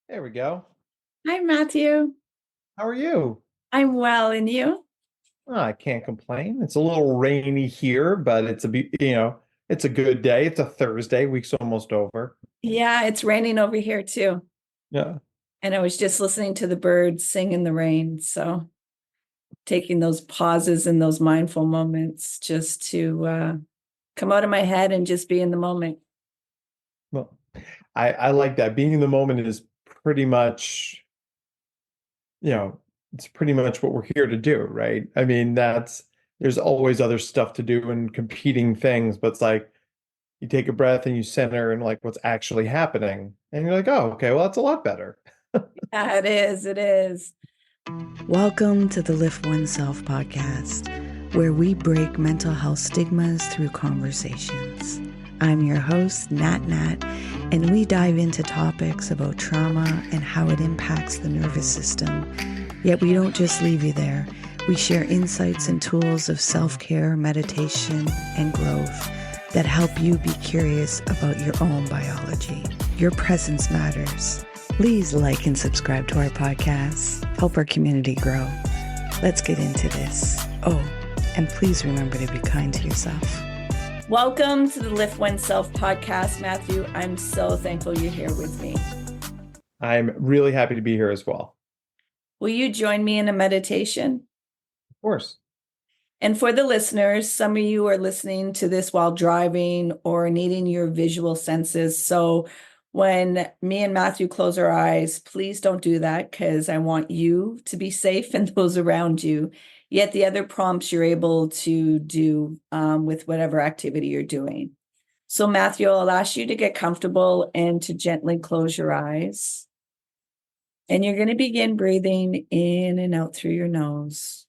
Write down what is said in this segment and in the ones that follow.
There we go. Hi, Matthew. How are you? I'm well, and you? Oh, I can't complain. It's a little rainy here, but it's a good day. It's a Thursday. Week's almost over. Yeah, it's raining over here too. Yeah. And I was just listening to the birds sing in the rain. So taking those pauses and those mindful moments just to come out of my head and just be in the moment. Well, I like that. Being in the moment is pretty much, you know, it's pretty much what we're here to do, right? I mean, there's always other stuff to do and competing things, but it's like you take a breath and you center and like what's actually happening. And you're like, oh, okay, well, that's a lot better. Yeah, it is. It is. Welcome to the Lift Oneself podcast, where we break mental health stigmas through conversations. I'm your host, Nat Nat, and we dive into topics about trauma and how it impacts the nervous system. Yet we don't just leave you there. We share insights and tools of self-care, meditation, and growth that help you be curious about your own biology. Your presence matters. Please like and subscribe to our podcast. Help our community grow. Let's get into this. Oh, and please remember to be kind to yourself. Welcome to the Lift Oneself podcast, Matthew. I'm so thankful you're here with me. I'm really happy to be here as well. Will you join me in a meditation? Of course. And for the listeners, some of you are listening to this while driving or needing your visual senses. So when me and Matthew close our eyes, please don't do that because I want you to be safe and those around you. Yet the other prompts you're able to do with whatever activity you're doing. So Matthew, I'll ask you to get comfortable and to gently close your eyes. And you're going to begin breathing in and out through your nose.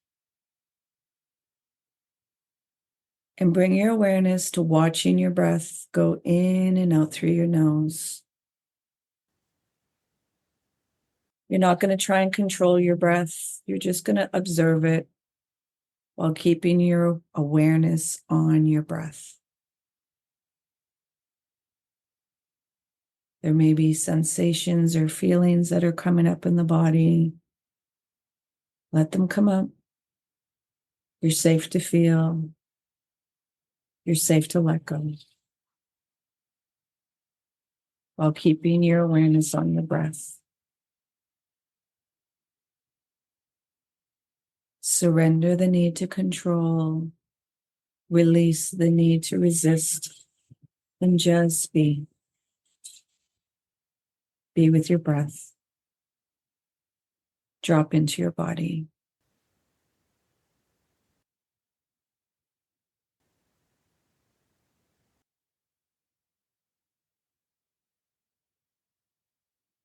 And bring your awareness to watching your breath go in and out through your nose. You're not going to try and control your breath. You're just going to observe it while keeping your awareness on your breath. There may be sensations or feelings that are coming up in the body. Let them come up. You're safe to feel. You're safe to let go. While keeping your awareness on your breath. Surrender the need to control. Release the need to resist. And just be. Be with your breath. Drop into your body.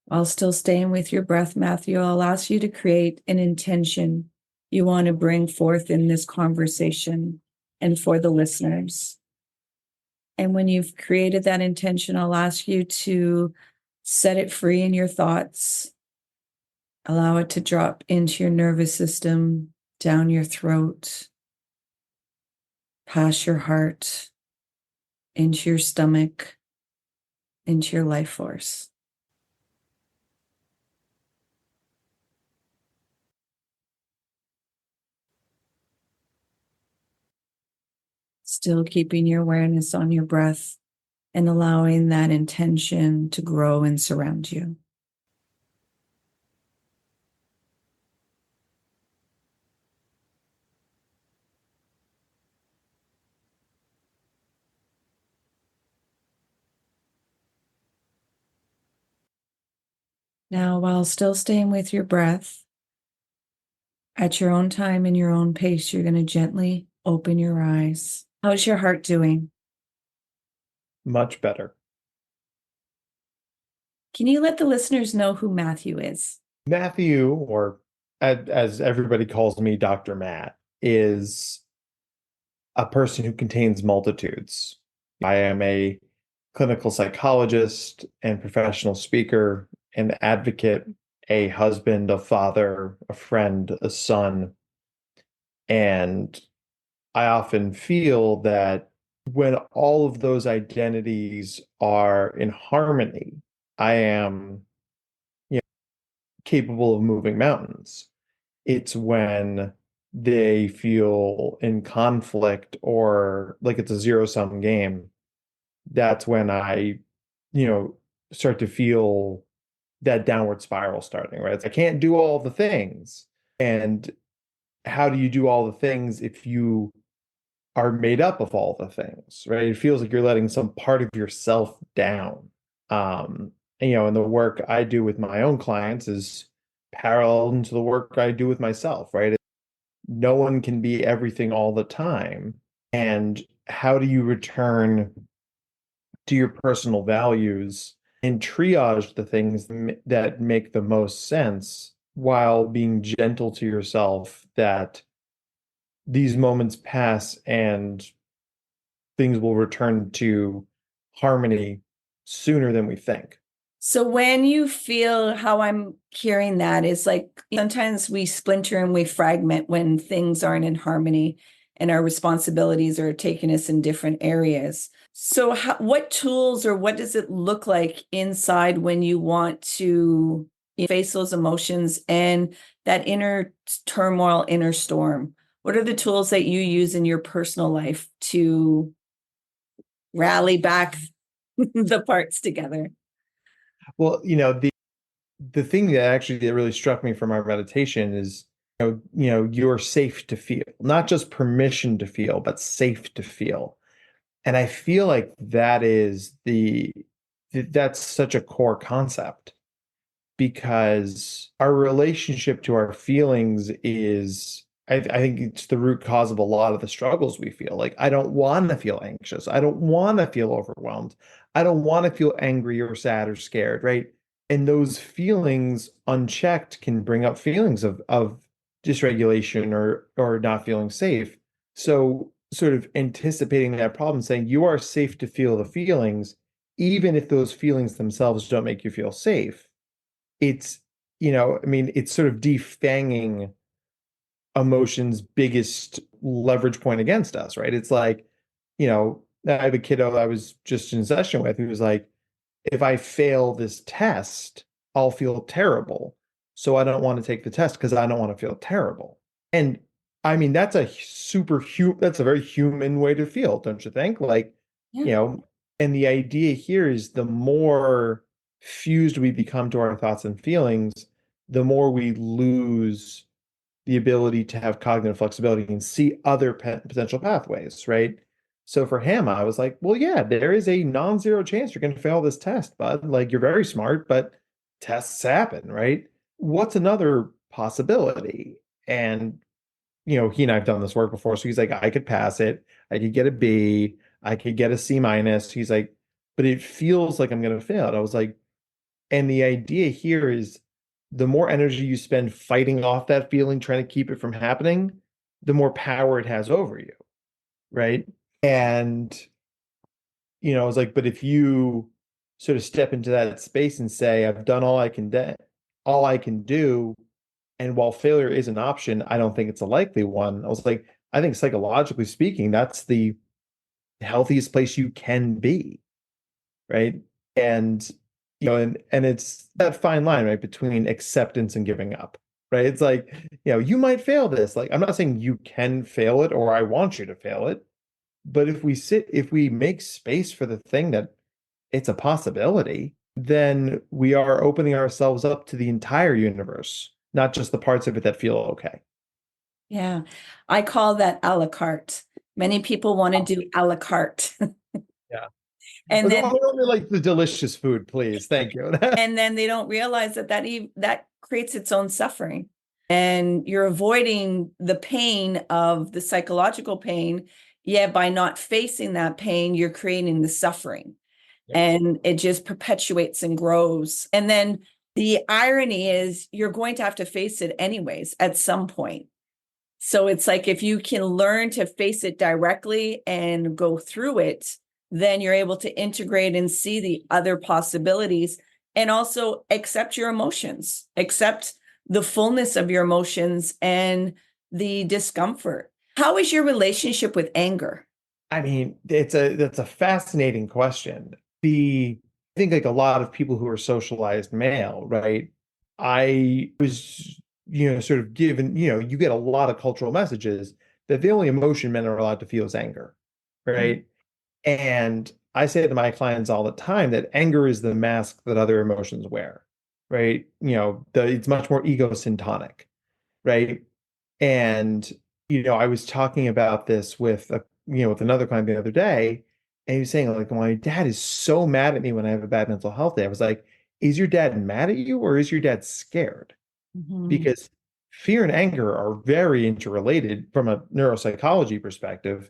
While still staying with your breath, Matthew, I'll ask you to create an intention you want to bring forth in this conversation and for the listeners. And when you've created that intention, I'll ask you to set it free in your thoughts. Allow it to drop into your nervous system, down your throat, past your heart, into your stomach, into your life force. Still keeping your awareness on your breath and allowing that intention to grow and surround you. Now, while still staying with your breath, at your own time and your own pace, you're going to gently open your eyes. How's your heart doing? Much better. Can you let the listeners know who Matthew is? Matthew, or as everybody calls me, Dr. Matt, is a person who contains multitudes. I am a clinical psychologist and professional speaker, an advocate, a husband, a father, a friend, a son. And I often feel that when all of those identities are in harmony, I am capable of moving mountains. It's when they feel in conflict or like it's a zero-sum game. That's when I, you know, start to feel that downward spiral starting, right? It's, I can't do all the things. And how do you do all the things if you are made up of all the things, right? It feels like you're letting some part of yourself down. And, you know, and the work I do with my own clients is parallel to the work I do with myself, right? No one can be everything all the time. And how do you return to your personal values and triage the things that make the most sense while being gentle to yourself that these moments pass and things will return to harmony sooner than we think. So when you feel how I'm hearing that is like sometimes we splinter and we fragment when things aren't in harmony and our responsibilities are taking us in different areas. So what tools or what does it look like inside when you want to face those emotions and that inner turmoil, inner storm? What are the tools that you use in your personal life to rally back the parts together? Well, you know, the thing that actually that really struck me from our meditation is, you're safe to feel, not just permission to feel, but safe to feel. And I feel like that's such a core concept because our relationship to our feelings is, I think it's the root cause of a lot of the struggles we feel. Like, I don't want to feel anxious. I don't want to feel overwhelmed. I don't want to feel angry or sad or scared, right? And those feelings unchecked can bring up feelings of dysregulation or not feeling safe. So sort of anticipating that problem, saying you are safe to feel the feelings, even if those feelings themselves don't make you feel safe. It's, I mean, it's sort of defanging emotion's biggest leverage point against us, right? It's like, I have a kiddo I was just in session with who was like, if I fail this test, I'll feel terrible. So I don't want to take the test because I don't want to feel terrible. And I mean, that's that's a very human way to feel, don't you think? Like, Yeah. and the idea here is the more fused we become to our thoughts and feelings, the more we lose the ability to have cognitive flexibility and see other potential pathways, right? So for him, I was like, well, yeah, there is a non-zero chance you're going to fail this test, bud. Like, you're very smart, but tests happen, right? What's another possibility? And, he and I have done this work before. So he's like, I could pass it. I could get a B. I could get a C minus. He's like, but it feels like I'm going to fail. And I was like, and the idea here is the more energy you spend fighting off that feeling, trying to keep it from happening, the more power it has over you, right? And, I was like, but if you sort of step into that space and say, I've done all I can do, and while failure is an option, I don't think it's a likely one. I was like, I think psychologically speaking, that's the healthiest place you can be, right? And and it's that fine line, right, between acceptance and giving up, right? It's like, you might fail this. Like, I'm not saying you can fail it or I want you to fail it, but if we make space for the thing that it's a possibility, then we are opening ourselves up to the entire universe, not just the parts of it that feel okay. Yeah. I call that a la carte. Many people want to do a la carte. Yeah. And then Only like the delicious food, please. Thank you. and then they don't realize that creates its own suffering. And you're avoiding the pain of the psychological pain. Yet by not facing that pain, you're creating the suffering. Yeah. And it just perpetuates and grows. And then the irony is you're going to have to face it anyways at some point. So it's like if you can learn to face it directly and go through it, then you're able to integrate and see the other possibilities and also accept your emotions, accept the fullness of your emotions and the discomfort. How is your relationship with anger? I mean, that's a fascinating question. I think like a lot of people who are socialized male, right? I was, sort of given, you get a lot of cultural messages that the only emotion men are allowed to feel is anger, Mhm. right? And I say to my clients all the time that anger is the mask that other emotions wear, right? It's much more ego syntonic, right? And, I was talking about this with another client the other day, and he was saying, like, my dad is so mad at me when I have a bad mental health day. I was like, is your dad mad at you or is your dad scared? Mhm. Because fear and anger are very interrelated from a neuropsychology perspective,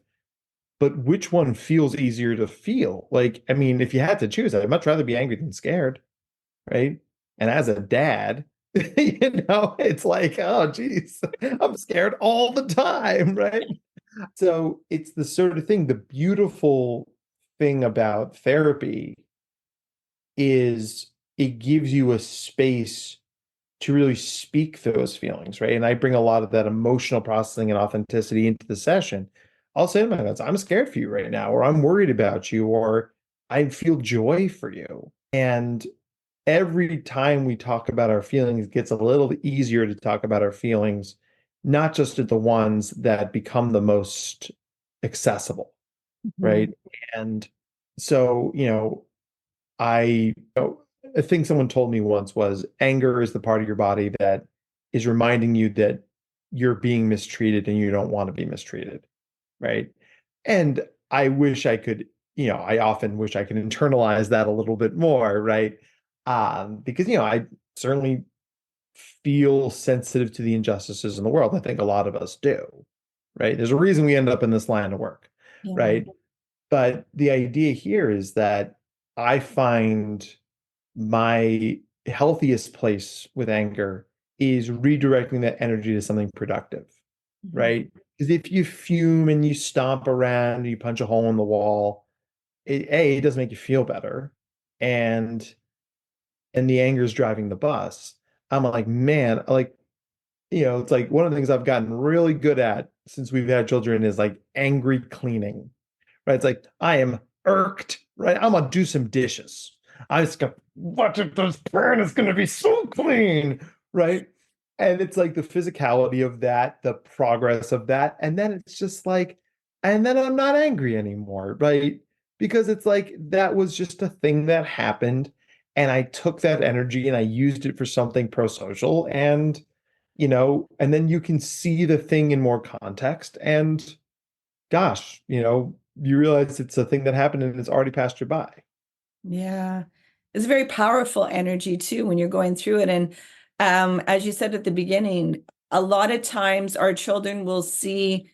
but which one feels easier to feel? Like, I mean, if you had to choose, I'd much rather be angry than scared, right? And as a dad, it's like, oh, geez, I'm scared all the time, right? So it's the sort of thing, the beautiful thing about therapy is it gives you a space to really speak those feelings, right? And I bring a lot of that emotional processing and authenticity into the session. I'll say to my clients, I'm scared for you right now, or I'm worried about you, or I feel joy for you. And every time we talk about our feelings, it gets a little easier to talk about our feelings, not just at the ones that become the most accessible, Mhm. right? And so, a thing someone told me once was anger is the part of your body that is reminding you that you're being mistreated and you don't want to be mistreated, right? And I wish I could, I often wish I could internalize that a little bit more, right? Because, I certainly feel sensitive to the injustices in the world. I think a lot of us do, right? There's a reason we end up in this line of work, Yeah. right? But the idea here is that I find my healthiest place with anger is redirecting that energy to something productive, Mhm. right? Because if you fume and you stomp around, and you punch a hole in the wall, it doesn't make you feel better, and the anger is driving the bus. I'm like, man, like, it's like one of the things I've gotten really good at since we've had children is like angry cleaning, right? It's like I am irked, right? I'm gonna do some dishes. I just go, what if this pan is gonna be so clean, right? And it's like the physicality of that, the progress of that, and then it's just like, and then I'm not angry anymore, right? Because it's like that was just a thing that happened, and I took that energy and I used it for something pro-social, and and then you can see the thing in more context, and gosh, you realize it's a thing that happened and it's already passed you by. Yeah. It's very powerful energy too when you're going through it. And as you said at the beginning, a lot of times our children will see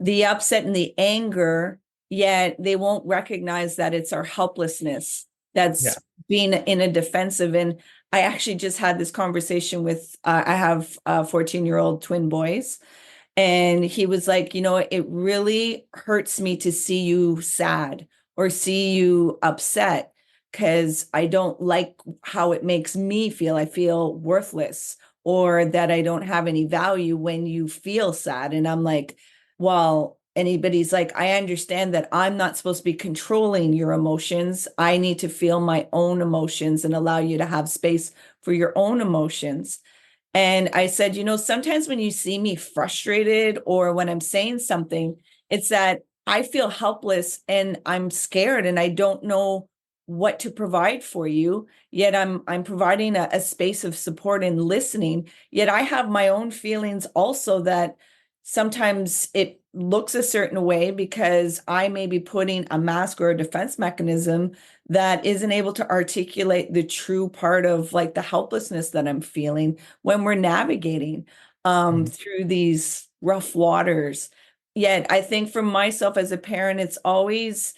the upset and the anger, yet they won't recognize that it's our helplessness Yeah. that's being in a defensive. And I actually just had this conversation with, I have 14-year-old twin boys. And he was like, it really hurts me to see you sad or see you upset because I don't like how it makes me feel. I feel worthless or that I don't have any value when you feel sad. And I'm like, well, anybody's like, I understand that I'm not supposed to be controlling your emotions. I need to feel my own emotions and allow you to have space for your own emotions. And I said, sometimes when you see me frustrated or when I'm saying something, it's that I feel helpless and I'm scared and I don't know what to provide for you. Yet I'm providing a space of support and listening. Yet I have my own feelings also that sometimes it looks a certain way because I may be putting a mask or a defense mechanism that isn't able to articulate the true part of like the helplessness that I'm feeling when we're navigating Mhm. through these rough waters. Yet I think for myself as a parent, it's always,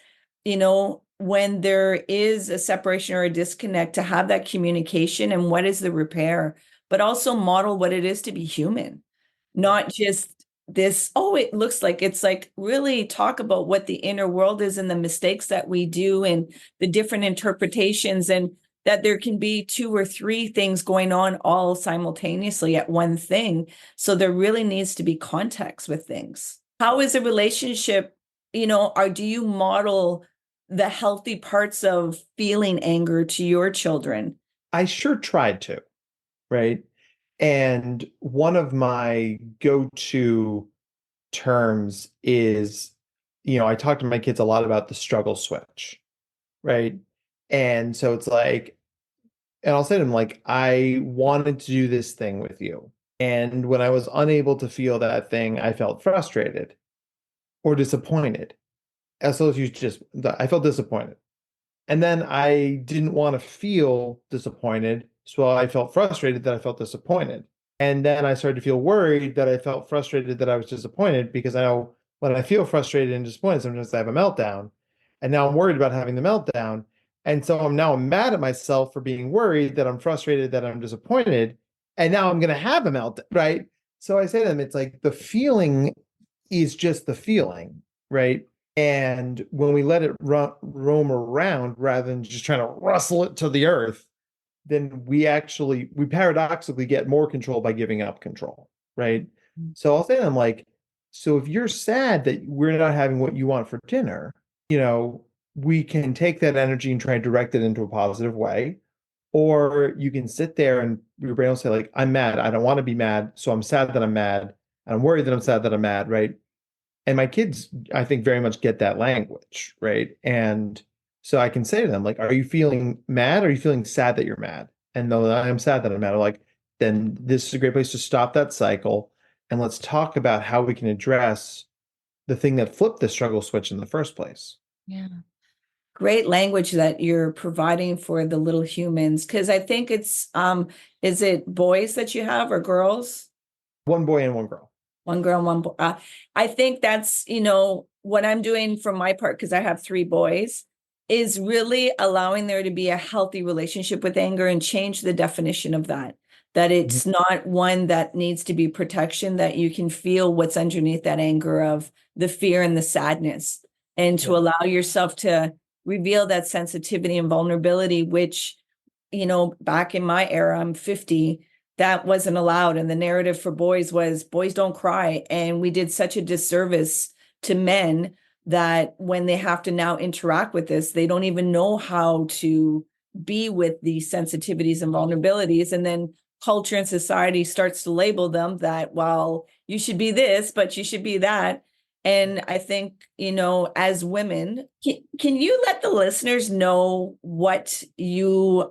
when there is a separation or a disconnect, to have that communication and what is the repair, but also model what it is to be human, Yeah. not just this, oh, it looks like it's like really talk about what the inner world is and the mistakes that we do and the different interpretations and that there can be two or three things going on all simultaneously at one thing. So there really needs to be context with things. How is a relationship, or do you model the healthy parts of feeling anger to your children? I sure tried to, right? And one of my go-to terms is, I talk to my kids a lot about the struggle switch, right? And so it's like, and I'll say to them, like, I wanted to do this thing with you. And when I was unable to feel that thing, I felt frustrated or disappointed. As so you just, I felt disappointed. And then I didn't want to feel disappointed. So I felt frustrated that I felt disappointed. And then I started to feel worried that I felt frustrated that I was disappointed because I know when I feel frustrated and disappointed, sometimes I have a meltdown. And now I'm worried about having the meltdown. And so I'm mad at myself for being worried that I'm frustrated, that I'm disappointed. And now I'm going to have a meltdown, right? So I say to them, it's like the feeling is just the feeling, right? And when we let it roam around rather than just trying to rustle it to the earth, then we paradoxically get more control by giving up control, right? So I'll say to them, like, so if you're sad that we're not having what you want for dinner, we can take that energy and try and direct it into a positive way. Or you can sit there and your brain will say, like, I'm mad. I don't want to be mad. So I'm sad that I'm mad. And I'm worried that I'm sad that I'm mad, right? And my kids, I think, very much get that language, right? And so I can say to them, like, are you feeling mad? Or are you feeling sad that you're mad? And though I'm sad that I'm mad, I'm like, then this is a great place to stop that cycle. And let's talk about how we can address the thing that flipped the struggle switch in the first place. Yeah. Great language that you're providing for the little humans. Because I think is it boys that you have or girls? One boy and one girl. One girl, one boy. I think that's, what I'm doing from my part, because I have 3 boys, is really allowing there to be a healthy relationship with anger and change the definition of that. That it's not one that needs to be protection, that you can feel what's underneath that anger of the fear and the sadness, and to allow yourself to reveal that sensitivity and vulnerability, which, back in my era, I'm 50, that wasn't allowed. And the narrative for boys was boys don't cry. And we did such a disservice to men that when they have to now interact with this, they don't even know how to be with these sensitivities and vulnerabilities. And then culture and society starts to label them that, well, you should be this, but you should be that. And I think, as women, can you let the listeners know what your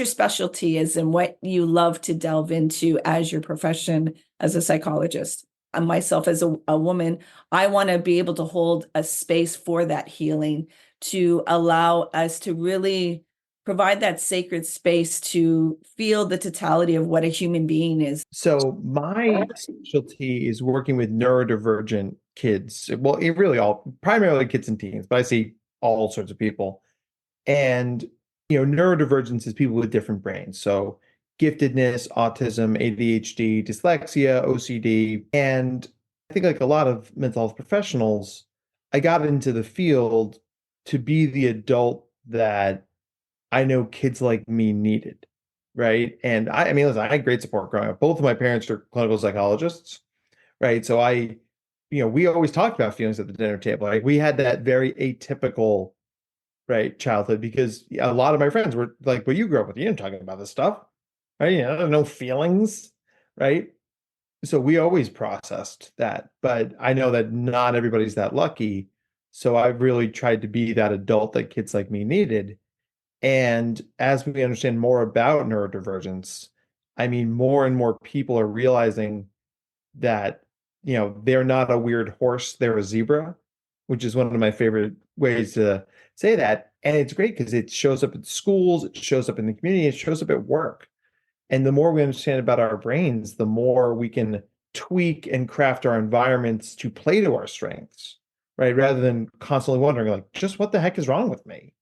specialty is and what you love to delve into as your profession as a psychologist? And myself as a woman, I want to be able to hold a space for that healing, to allow us to really provide that sacred space to feel the totality of what a human being is. So my specialty is working with neurodivergent kids. Well, it really primarily kids and teens, but I see all sorts of people. And, neurodivergence is people with different brains. So giftedness, autism, ADHD, dyslexia, OCD. And I think like a lot of mental health professionals, I got into the field to be the adult that I know kids like me needed, right? And I mean, listen, I had great support growing up. Both of my parents are clinical psychologists, right? So we always talked about feelings at the dinner table. Like we had that very atypical, right, childhood because a lot of my friends were like, "Well, you grew up with, you didn't talk about this stuff, right? No feelings, right?" So we always processed that, but I know that not everybody's that lucky. So I've really tried to be that adult that kids like me needed. And as we understand more about neurodivergence, I mean, more and more people are realizing that, they're not a weird horse, they're a zebra, which is one of my favorite ways to say that. And it's great because it shows up at schools, it shows up in the community, it shows up at work. And the more we understand about our brains, the more we can tweak and craft our environments to play to our strengths, right? Rather than constantly wondering, like, just what the heck is wrong with me?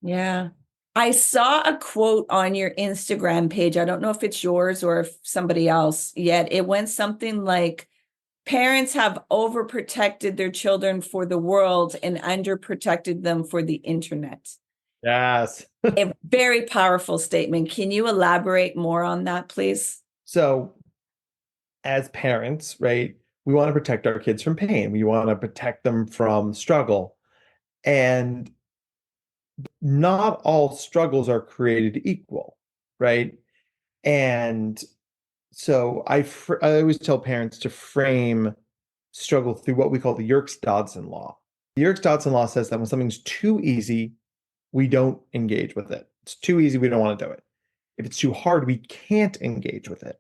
Yeah. I saw a quote on your Instagram page. I don't know if it's yours or if somebody else yet. It went something like, parents have overprotected their children for the world and underprotected them for the internet. Yes. A very powerful statement. Can you elaborate more on that, please? So as parents, right, we want to protect our kids from pain. We want to protect them from struggle. And not all struggles are created equal, right? And so I always tell parents to frame struggle through what we call the Yerkes-Dodson law. The Yerkes-Dodson law says that when something's too easy, we don't engage with it. It's too easy, we don't want to do it. If it's too hard, we can't engage with it.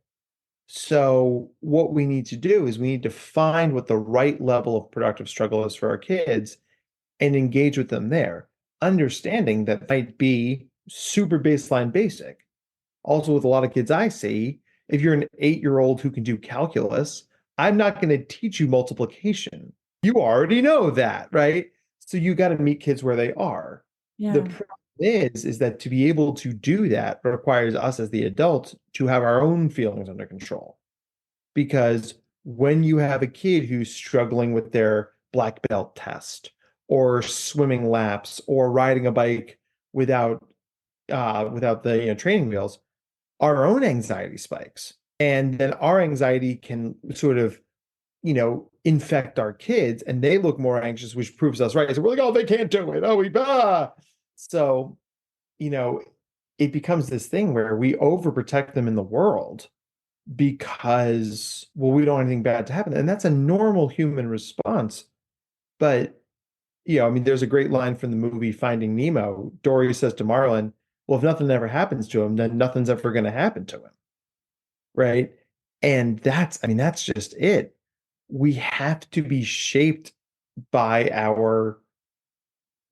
So what we need to do is we need to find what the right level of productive struggle is for our kids and engage with them there, understanding that might be super baseline basic. Also, with a lot of kids I see, if you're an 8-year-old who can do calculus, I'm not going to teach you multiplication. You already know that, right? So you got to meet kids where they are. The Yeah. problem is that to be able to do that requires us as the adults to have our own feelings under control. Because when you have a kid who's struggling with their black belt test or swimming laps or riding a bike without without the training wheels, our own anxiety spikes. And then our anxiety can sort of, infect our kids and they look more anxious, which proves us right. So we're like, oh, they can't do it. Oh, So, you know, it becomes this thing where we overprotect them in the world because, well, we don't want anything bad to happen. And that's a normal human response. But, I mean, there's a great line from the movie Finding Nemo. Dory says to Marlin, well, if nothing ever happens to him, then nothing's ever going to happen to him. Right. And that's just it. We have to be shaped by our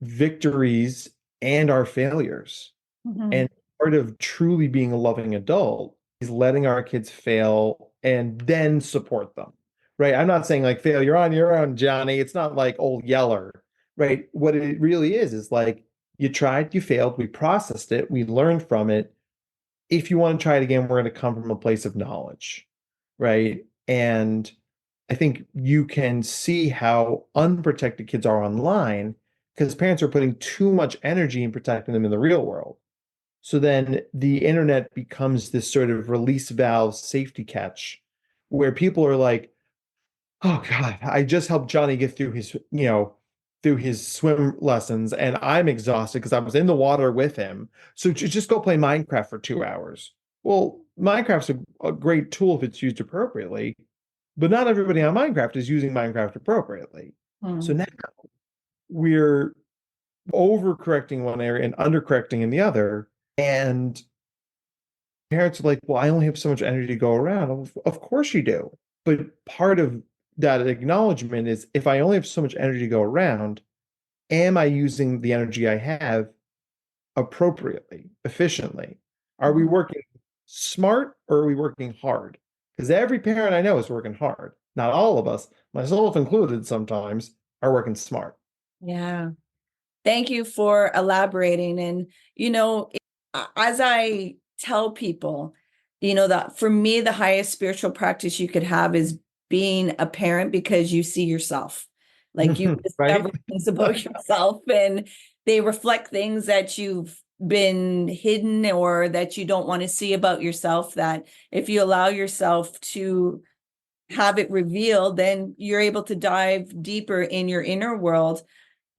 victories and our failures. Mhm. And part of truly being a loving adult is letting our kids fail and then support them. Right. I'm not saying like fail, you're on your own, Johnny. It's not like old Yeller. Right. What it really is like you tried, you failed, we processed it, we learned from it. If you want to try it again, we're going to come from a place of knowledge. Right. And I think you can see how unprotected kids are online because parents are putting too much energy in protecting them in the real world. So then the internet becomes this sort of release valve safety catch where people are like, oh God, I just helped Johnny get through through his swim lessons and I'm exhausted because I was in the water with him. So just go play Minecraft for 2 hours. Well, Minecraft's a great tool if it's used appropriately, but not everybody on Minecraft is using Minecraft appropriately. So Mm. now we're overcorrecting one area and undercorrecting in the other. And parents are like, well, I only have so much energy to go around. Of course you do. But part of that acknowledgement is if I only have so much energy to go around, am I using the energy I have appropriately, efficiently? Are we working smart or are we working hard? Because every parent I know is working hard. Not all of us, myself included, sometimes are working smart. Yeah. Thank you for elaborating. And, as I tell people, that for me, the highest spiritual practice you could have is being a parent because you see yourself. Like you Right? discover things about yourself and they reflect things that you've been hidden or that you don't want to see about yourself, that if you allow yourself to have it revealed, then you're able to dive deeper in your inner world.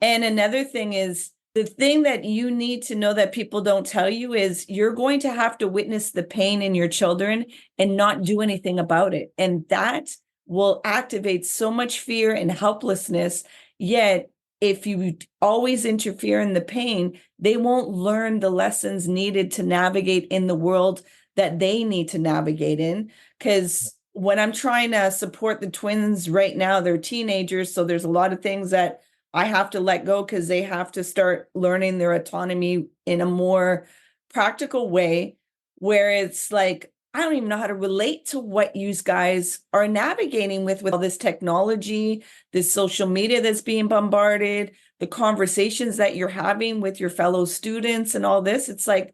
And another thing is the thing that you need to know that people don't tell you is you're going to have to witness the pain in your children and not do anything about it. And that will activate so much fear and helplessness. Yet, if you always interfere in the pain, they won't learn the lessons needed to navigate in the world that they need to navigate in. Because when I'm trying to support the twins right now, they're teenagers. So there's a lot of things that I have to let go because they have to start learning their autonomy in a more practical way where it's like, I don't even know how to relate to what you guys are navigating with all this technology, this social media that's being bombarded, the conversations that you're having with your fellow students and all this. It's like,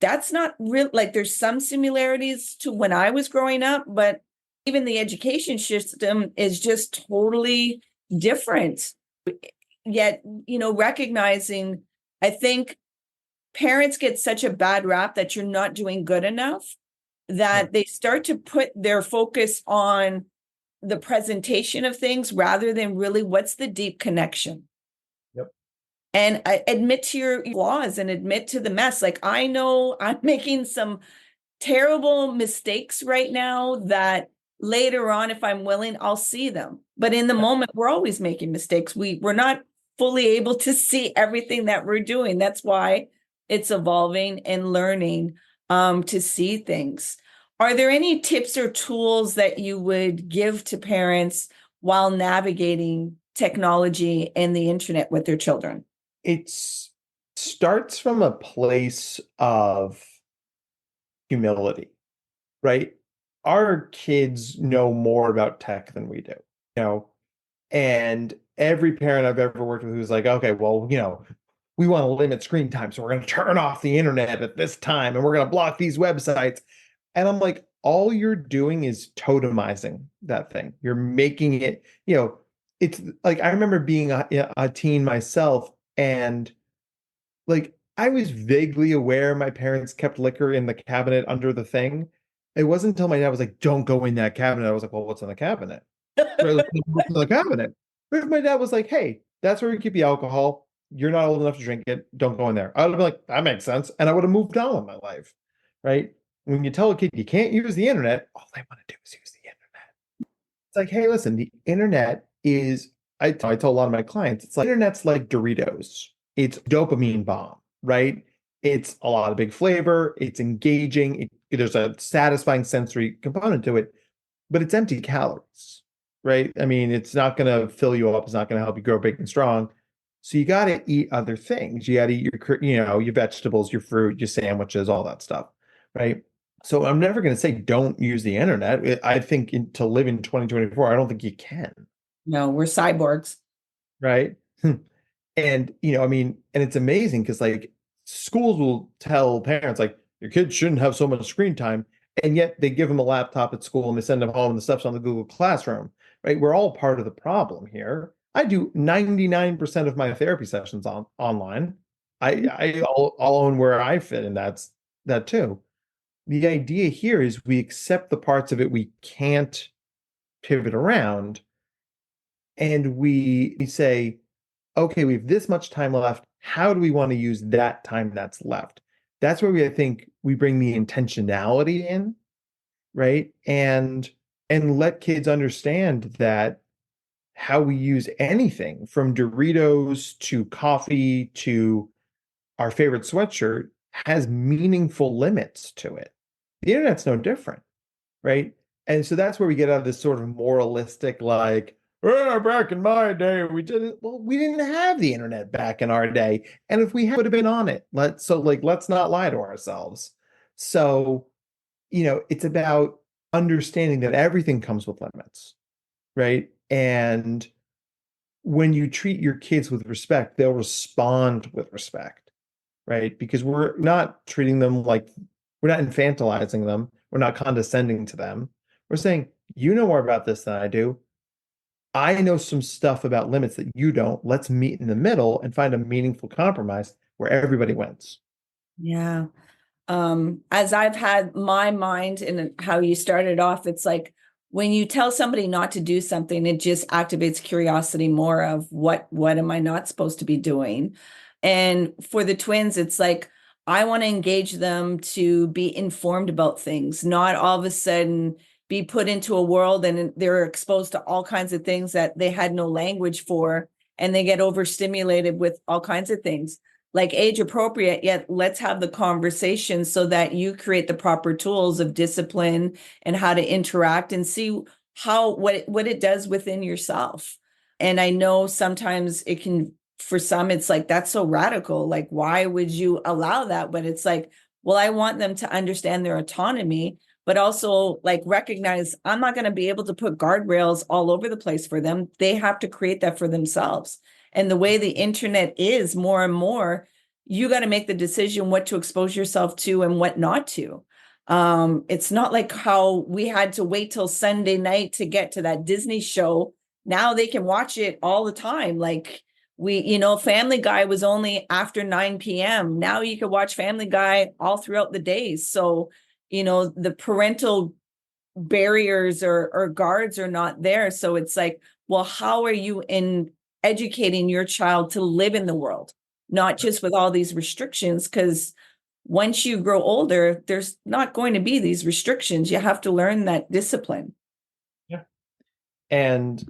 that's not real. Like there's some similarities to when I was growing up, but even the education system is just totally different. Yet, recognizing, I think parents get such a bad rap that you're not doing good enough that they start to put their focus on the presentation of things rather than really what's the deep connection. Yep. And I admit to your flaws and admit to the mess. Like I know I'm making some terrible mistakes right now that later on, if I'm willing, I'll see them. But in the moment, we're always making mistakes. We're not fully able to see everything that we're doing. That's why it's evolving and learning to see things. Are there any tips or tools that you would give to parents while navigating technology and the internet with their children? It starts from a place of humility, right? Our kids know more about tech than we do, you know, and every parent I've ever worked with who's like, okay, well, we want to limit screen time, so we're going to turn off the internet at this time and we're going to block these websites. And I'm like, all you're doing is totemizing that thing. You're making it, it's like I remember being a teen myself, and like I was vaguely aware my parents kept liquor in the cabinet under the thing. It wasn't until my dad was like, "Don't go in that cabinet." I was like, "Well, what's in the cabinet?" Right, like, what's in the cabinet? But if my dad was like, "Hey, that's where we keep the alcohol. You're not old enough to drink it. Don't go in there." I would have been like, "That makes sense," and I would have moved on with my life, right? When you tell a kid you can't use the internet, all they want to do is use the internet. It's like, hey, listen, the internet is. I tell a lot of my clients, it's like internet's like Doritos. It's dopamine bomb, right? It's a lot of big flavor. It's engaging. There's a satisfying sensory component to it, but it's empty calories, right? I mean, it's not going to fill you up. It's not going to help you grow big and strong. So you got to eat other things. You got to eat your vegetables, your fruit, your sandwiches, all that stuff, right? So I'm never going to say don't use the internet. I think to live in 2024, I don't think you can. No, we're cyborgs. Right. And, I mean, and it's amazing because like schools will tell parents like your kids shouldn't have so much screen time. And yet they give them a laptop at school and they send them home and the stuff's on the Google Classroom, right? We're all part of the problem here. I do 99% of my therapy sessions online. I'll own where I fit, and that's that too. The idea here is we accept the parts of it we can't pivot around, and we say, okay, we have this much time left. How do we want to use that time that's left? That's where I think we bring the intentionality in, right? And let kids understand that how we use anything from Doritos to coffee to our favorite sweatshirt has meaningful limits to it. The internet's no different, right? And so that's where we get out of this sort of moralistic, like, back in my day, we didn't have the internet back in our day. And if we would have been on it, let's not lie to ourselves. So, it's about understanding that everything comes with limits, right? And when you treat your kids with respect, they'll respond with respect, right? Because we're not treating them like we're not infantilizing them. We're not condescending to them. We're saying, you know more about this than I do. I know some stuff about limits that you don't. Let's meet in the middle and find a meaningful compromise where everybody wins. Yeah. As I've had my mind and how you started off, it's like when you tell somebody not to do something, it just activates curiosity more of what am I not supposed to be doing? And for the twins, it's like, I want to engage them to be informed about things, not all of a sudden be put into a world and they're exposed to all kinds of things that they had no language for, and they get overstimulated with all kinds of things. Like age appropriate, yet let's have the conversation so that you create the proper tools of discipline and how to interact and see what it does within yourself. And I know sometimes it can, for some, it's like, that's so radical. Like, why would you allow that? But it's like, well, I want them to understand their autonomy, but also like recognize I'm not going to be able to put guardrails all over the place for them. They have to create that for themselves. And the way the internet is more and more, you got to make the decision what to expose yourself to and what not to. It's not like how we had to wait till Sunday night to get to that Disney show. Now they can watch it all the time. Like Family Guy was only after 9 p.m. Now you can watch Family Guy all throughout the days. So, the parental barriers or guards are not there. So it's like, well, how are you educating your child to live in the world, not just with all these restrictions? Because once you grow older, there's not going to be these restrictions. You have to learn that discipline. Yeah. And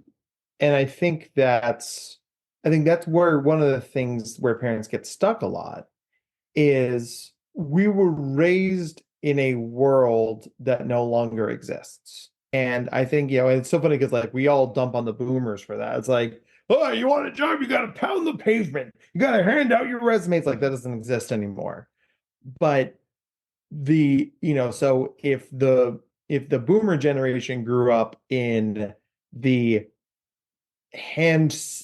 I think that's where one of the things where parents get stuck a lot is we were raised in a world that no longer exists. And I think, it's so funny because like we all dump on the boomers for that. It's like, oh, you want a job, you got to pound the pavement. You got to hand out your resume. It's like that doesn't exist anymore. But so if the boomer generation grew up in the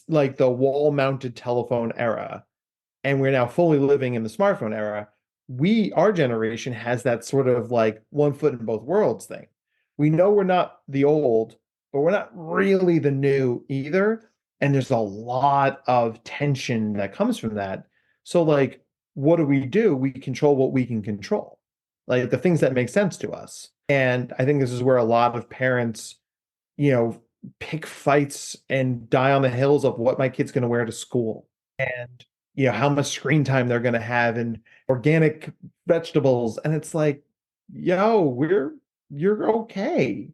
like the wall mounted telephone era, and we're now fully living in the smartphone era, our generation has that sort of like one foot in both worlds thing. We know we're not the old, but we're not really the new either. And there's a lot of tension that comes from that. So, like, what do? We control what we can control, like the things that make sense to us. And I think this is where a lot of parents, you know, pick fights and die on the hills of what my kid's going to wear to school. And how much screen time they're going to have and organic vegetables. And it's like, you're okay.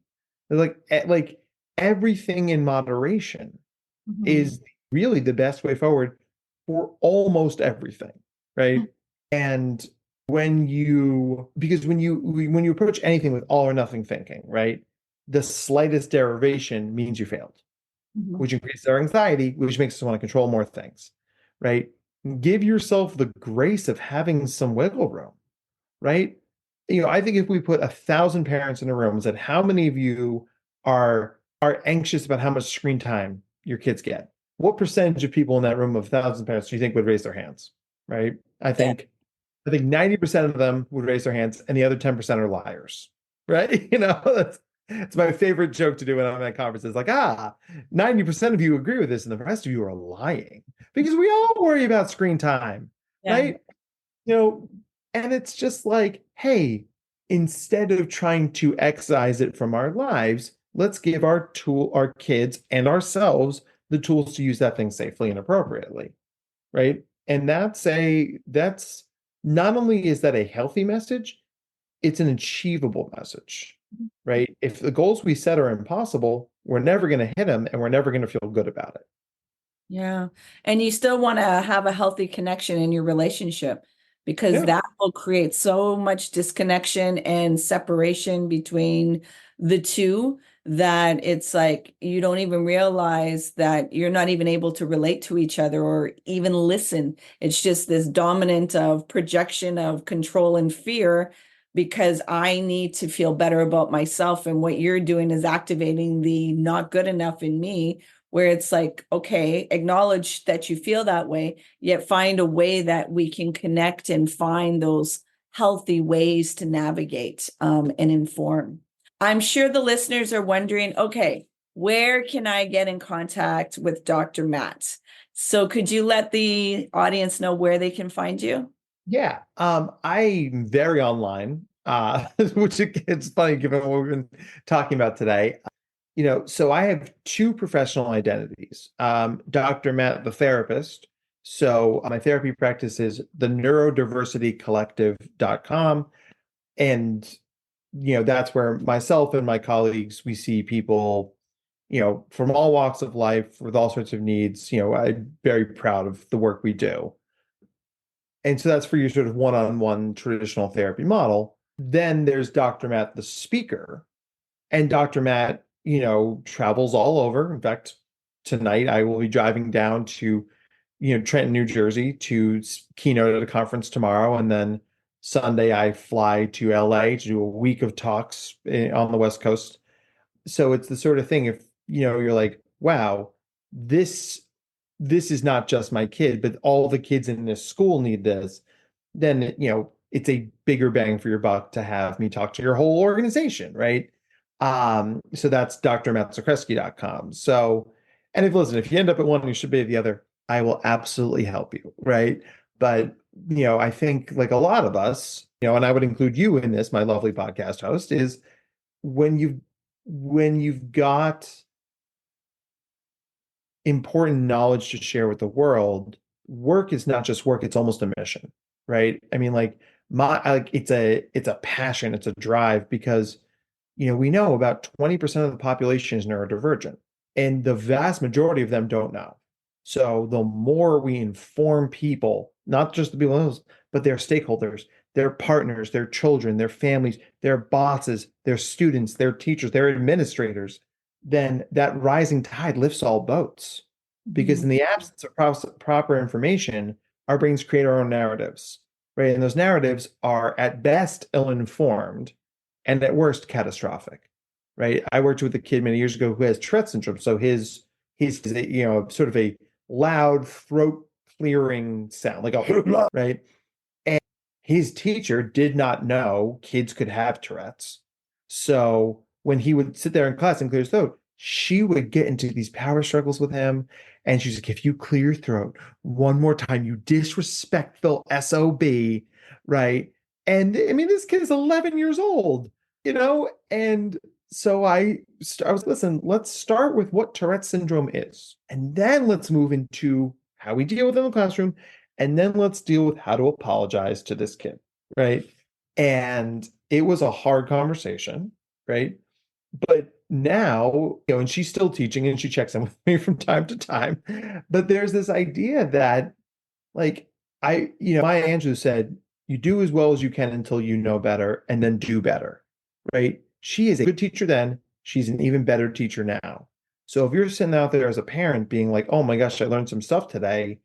Like everything in moderation is really the best way forward for almost everything, right? And when you approach anything with all or nothing thinking, right? The slightest derivation means you failed, which increases our anxiety, which makes us want to control more things, right? Give yourself the grace of having some wiggle room, right? I think if we put 1,000 parents in a room and said, how many of you are anxious about how much screen time your kids get? What percentage of people in that room of 1,000 parents do you think would raise their hands, right? I think 90% of them would raise their hands, and the other 10% are liars, right? It's my favorite joke to do when I'm at conferences. Like, 90% of you agree with this, and the rest of you are lying because we all worry about screen time, right? And it's just like, hey, instead of trying to excise it from our lives, let's give our kids and ourselves the tools to use that thing safely and appropriately, right? And that's not only is that a healthy message, it's an achievable message, right? If the goals we set are impossible, we're never going to hit them and we're never going to feel good about it. Yeah. And you still want to have a healthy connection in your relationship because that will create so much disconnection and separation between the two that it's like you don't even realize that you're not even able to relate to each other or even listen. It's just this dominant of projection of control and fear because I need to feel better about myself. And what you're doing is activating the not good enough in me, where it's like, okay, acknowledge that you feel that way, yet find a way that we can connect and find those healthy ways to navigate and inform. I'm sure the listeners are wondering, okay, where can I get in contact with Dr. Matt? So could you let the audience know where they can find you? Yeah, I'm very online, which it's funny given what we've been talking about today. So I have two professional identities. Dr. Matt, the therapist. So my therapy practice is the neurodiversitycollective.com. And, that's where myself and my colleagues, we see people, from all walks of life with all sorts of needs. I'm very proud of the work we do. And so that's for your sort of one-on-one traditional therapy model. Then there's Dr. Matt, the speaker. And Dr. Matt, travels all over. In fact, tonight I will be driving down to, Trenton, New Jersey to keynote at a conference tomorrow. And then Sunday I fly to LA to do a week of talks on the West Coast. So it's the sort of thing, if, you're like, wow, this is not just my kid, but all the kids in this school need this, then, it's a bigger bang for your buck to have me talk to your whole organization, right? So that's drmattzakreski.com. So, and if you end up at one, you should be at the other. I will absolutely help you, right? But, I think like a lot of us, and I would include you in this, my lovely podcast host, is when you've got important knowledge to share with the world, work is not just work, it's almost a mission, right? I mean, like it's a passion, it's a drive because we know about 20% of the population is neurodivergent, and the vast majority of them don't know. So the more we inform people, not just the people else, but their stakeholders, their partners, their children, their families, their bosses, their students, their teachers, their administrators, then that rising tide lifts all boats. Because in the absence of proper information, our brains create our own narratives, right? And those narratives are at best ill-informed and at worst catastrophic, right? I worked with a kid many years ago who has Tourette syndrome. So his sort of a loud throat clearing sound, like a right. And his teacher did not know kids could have Tourette's. So when he would sit there in class and clear his throat, she would get into these power struggles with him. And she's like, if you clear your throat one more time, you disrespectful SOB, right? And I mean, this kid is 11 years old, and so I was, listen, let's start with what Tourette syndrome is, and then let's move into how we deal with it in the classroom, and then let's deal with how to apologize to this kid, right? And it was a hard conversation, right? But now, and she's still teaching and she checks in with me from time to time. But there's this idea that, like, Maya Angelou said, you do as well as you can until you know better and then do better, right? She is a good teacher then. She's an even better teacher now. So if you're sitting out there as a parent being like, oh my gosh, I learned some stuff today,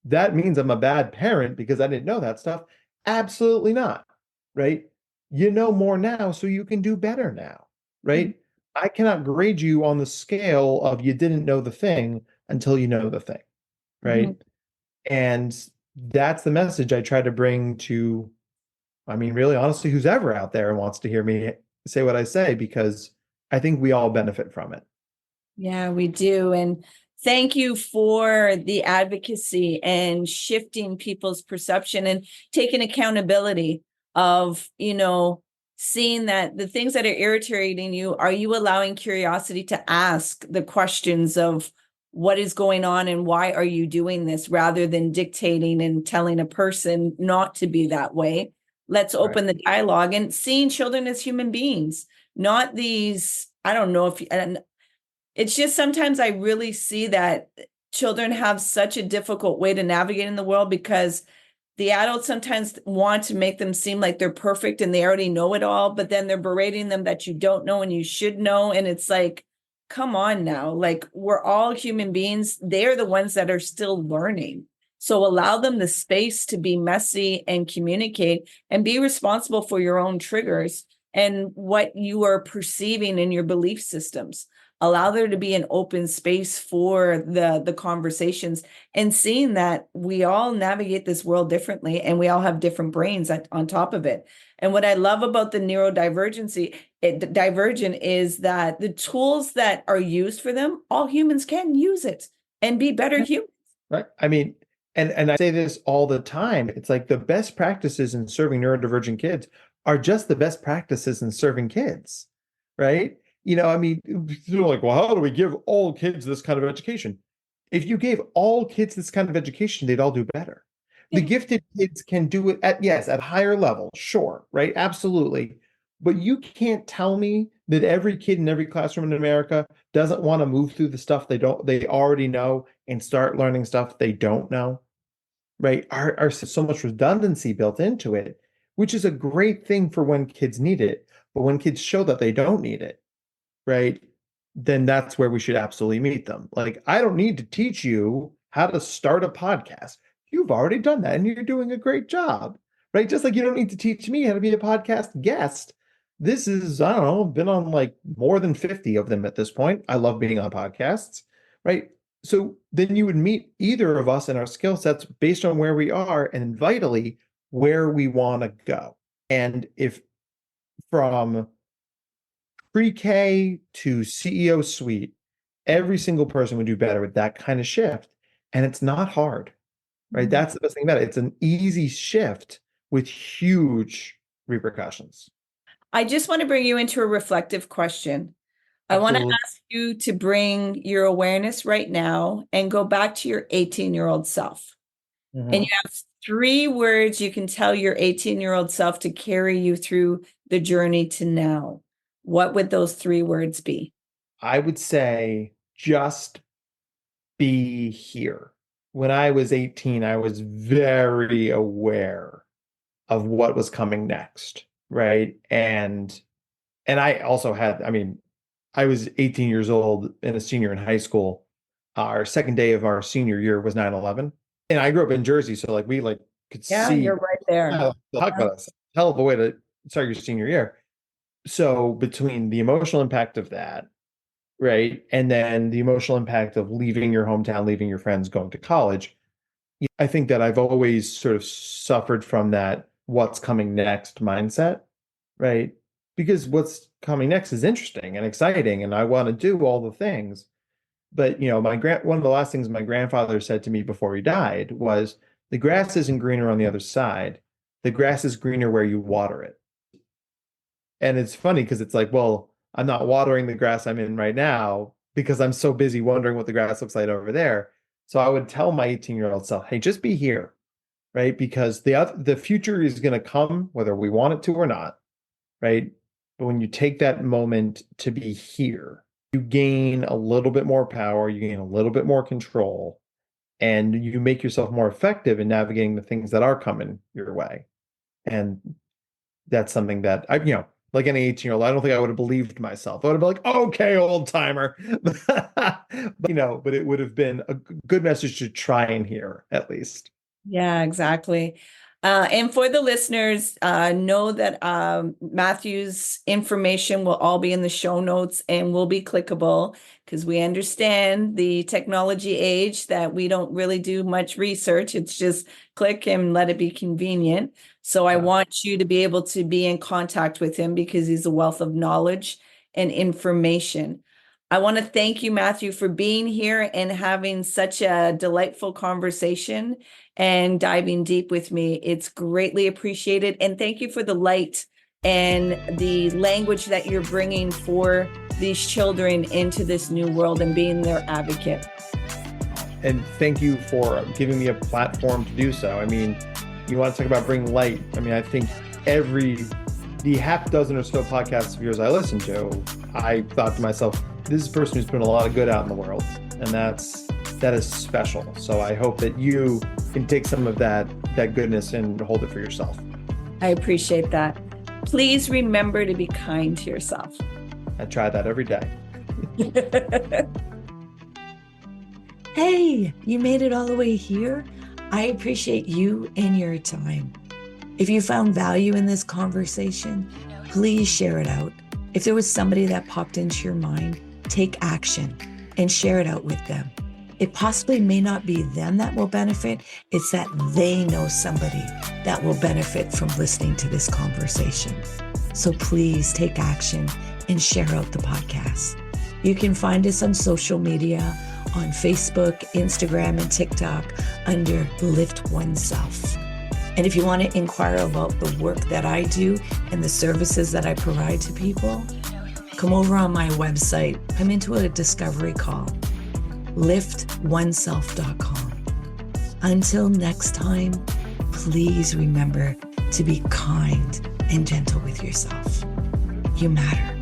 that means I'm a bad parent because I didn't know that stuff. Absolutely not, right? You know more now, so you can do better now, right? I cannot grade you on the scale of you didn't know the thing until you know the thing, right? And that's the message I try to bring to, I mean, really, honestly, who's ever out there and wants to hear me say what I say, because I think we all benefit from it. Yeah, we do. And thank you for the advocacy and shifting people's perception and taking accountability of, seeing that the things that are irritating you, are you allowing curiosity to ask the questions of what is going on and why are you doing this, rather than dictating and telling a person not to be that way. Let's open the dialogue and seeing children as human beings, not these, I don't know if, and it's just sometimes I really see that children have such a difficult way to navigate in the world because the adults sometimes want to make them seem like they're perfect and they already know it all, but then they're berating them that you don't know and you should know. And it's like, come on now, like, we're all human beings. They're the ones that are still learning. So allow them the space to be messy and communicate and be responsible for your own triggers and what you are perceiving in your belief systems. Allow there to be an open space for the conversations, and seeing that we all navigate this world differently and we all have different brains on top of it. And what I love about the neurodivergent is that the tools that are used for them, all humans can use it and be better humans. Right. I mean, and I say this all the time. It's like the best practices in serving neurodivergent kids are just the best practices in serving kids, right? I mean, you're like, well, how do we give all kids this kind of education? If you gave all kids this kind of education, they'd all do better. The gifted kids can do it at a higher level, sure, right? Absolutely. But you can't tell me that every kid in every classroom in America doesn't want to move through the stuff they already know and start learning stuff they don't know, right? Our so much redundancy built into it, which is a great thing for when kids need it. But when kids show that they don't need it, right, then that's where we should absolutely meet them. Like, I don't need to teach you how to start a podcast. You've already done that and you're doing a great job, right? Just like you don't need to teach me how to be a podcast guest. This is, I don't know, been on like more than 50 of them at this point. I love being on podcasts, right? So then you would meet either of us and our skill sets based on where we are and vitally where we want to go. And if from pre-K to CEO suite, every single person would do better with that kind of shift. And it's not hard, right? That's the best thing about it. It's an easy shift with huge repercussions. I just want to bring you into a reflective question. Absolutely. I want to ask you to bring your awareness right now and go back to your 18-year-old self. And you have 3 words you can tell your 18-year-old self to carry you through the journey to now, what would those 3 words be? I would say just be here. When I was 18, I was very aware of what was coming next, right? And I also had, I mean, I was 18 years old and a senior in high school. Our second day of our senior year was 9/11. And I grew up in Jersey, so like we like could Yeah, see you're right there. talk about this. Hell of a way to start your senior year. So between the emotional impact of that, right? And then the emotional impact of leaving your hometown, leaving your friends, going to college. I think that I've always sort of suffered from that what's coming next mindset, right? Because what's coming next is interesting and exciting, and I want to do all the things. But one of the last things my grandfather said to me before he died was, "The grass isn't greener on the other side. The grass is greener where you water it." And it's funny because it's like, well, I'm not watering the grass I'm in right now because I'm so busy wondering what the grass looks like over there. So I would tell my 18-year-old self, hey, just be here, right? Because the future is going to come whether we want it to or not, right? But when you take that moment to be here, you gain a little bit more power, you gain a little bit more control, and you make yourself more effective in navigating the things that are coming your way. And that's something that like any 18-year-old, I don't think I would have believed myself. I would have been like, okay, old timer. But it would have been a good message to try and hear at least. Yeah, exactly. And for the listeners, know that Matthew's information will all be in the show notes and will be clickable, because we understand the technology age that we don't really do much research. It's just click and let it be convenient. So I want you to be able to be in contact with him because he's a wealth of knowledge and information. I want to thank you, Matthew, for being here and having such a delightful conversation and diving deep with me. It's greatly appreciated. And thank you for the light and the language that you're bringing for these children into this new world and being their advocate. And thank you for giving me a platform to do so. I mean, you want to talk about bringing light. I mean, I think the half dozen or so podcasts of yours I listen to, I thought to myself, this is a person who's putting a lot of good out in the world. And that is special. So I hope that you can take some of that goodness and hold it for yourself. I appreciate that. Please remember to be kind to yourself. I try that every day. Hey, you made it all the way here. I appreciate you and your time. If you found value in this conversation, please share it out. If there was somebody that popped into your mind, take action and share it out with them. It possibly may not be them that will benefit. It's that they know somebody that will benefit from listening to this conversation. So please take action and share out the podcast. You can find us on social media, on Facebook, Instagram, and TikTok under Lift Oneself. And if you want to inquire about the work that I do and the services that I provide to people, come over on my website, come into a discovery call, liftoneself.com. Until next time, please remember to be kind and gentle with yourself. You matter.